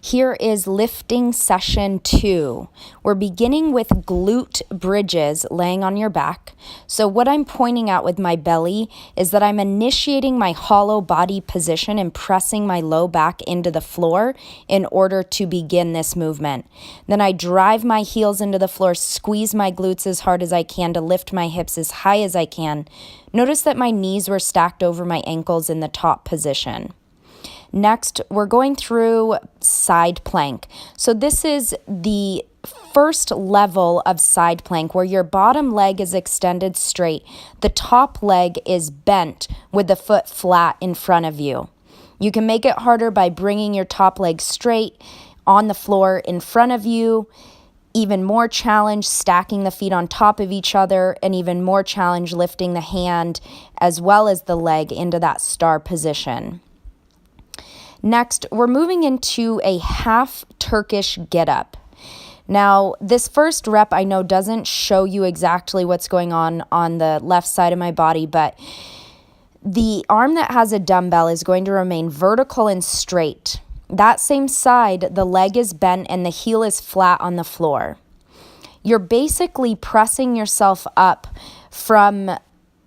Here is lifting session 2. We're beginning with glute bridges laying on your back. So what I'm pointing out with my belly is that I'm initiating my hollow body position and pressing my low back into the floor in order to begin this movement. Then I drive my heels into the floor, squeeze my glutes as hard as I can to lift my hips as high as I can. Notice that my knees were stacked over my ankles in the top position. Next, we're going through side plank. So this is the first level of side plank where your bottom leg is extended straight. The top leg is bent with the foot flat in front of you. You can make it harder by bringing your top leg straight on the floor in front of you. Even more challenge, stacking the feet on top of each other, and even more challenge, lifting the hand as well as the leg into that star position. Next, we're moving into a half Turkish get-up. Now, this first rep I know doesn't show you exactly what's going on the left side of my body, but the arm that has a dumbbell is going to remain vertical and straight. That same side, the leg is bent and the heel is flat on the floor. You're basically pressing yourself up from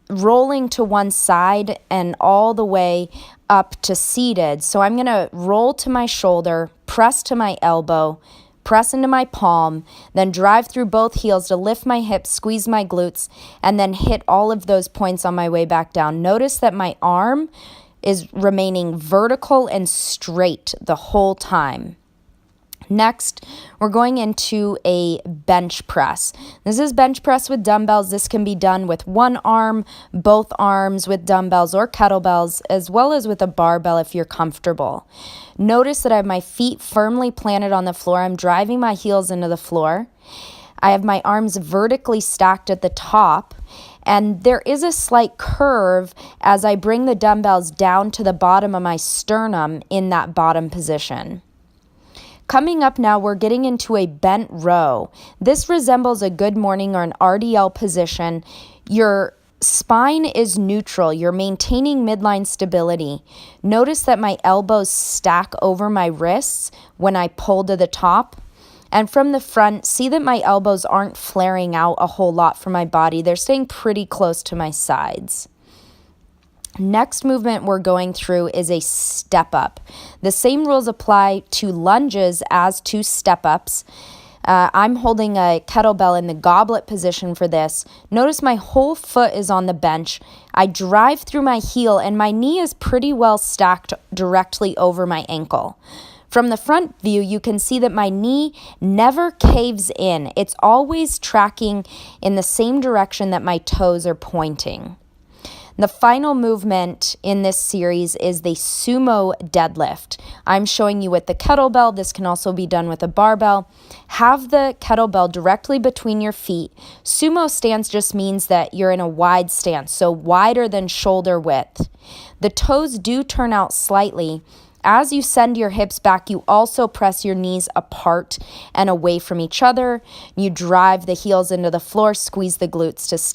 rolling to one side and all the way up to seated. So I'm going to roll to my shoulder, press to my elbow, press into my palm, then drive through both heels to lift my hips, squeeze my glutes, and then hit all of those points on my way back down. Notice that my arm is remaining vertical and straight the whole time. Next, we're going into a bench press. This is bench press with dumbbells. This can be done with one arm, both arms with dumbbells or kettlebells, as well as with a barbell if you're comfortable. Notice that I have my feet firmly planted on the floor. I'm driving my heels into the floor. I have my arms vertically stacked at the top, and there is a slight curve as I bring the dumbbells down to the bottom of my sternum in that bottom position. Coming up now, we're getting into a bent row. This resembles a good morning or an RDL position. Your spine is neutral. You're maintaining midline stability. Notice that my elbows stack over my wrists when I pull to the top. And from the front, see that my elbows aren't flaring out a whole lot from my body. They're staying pretty close to my sides. Next movement we're going through is a step up. The same rules apply to lunges as to step ups. I'm holding a kettlebell in the goblet position for this. Notice my whole foot is on the bench. I drive through my heel and my knee is pretty well stacked directly over my ankle. From the front view, you can see that my knee never caves in. It's always tracking in the same direction that my toes are pointing. The final movement in this series is the sumo deadlift. I'm showing you with the kettlebell. This can also be done with a barbell. Have the kettlebell directly between your feet. Sumo stance just means that you're in a wide stance, so wider than shoulder width. The toes do turn out slightly. As you send your hips back, you also press your knees apart and away from each other. You drive the heels into the floor, squeeze the glutes to stay.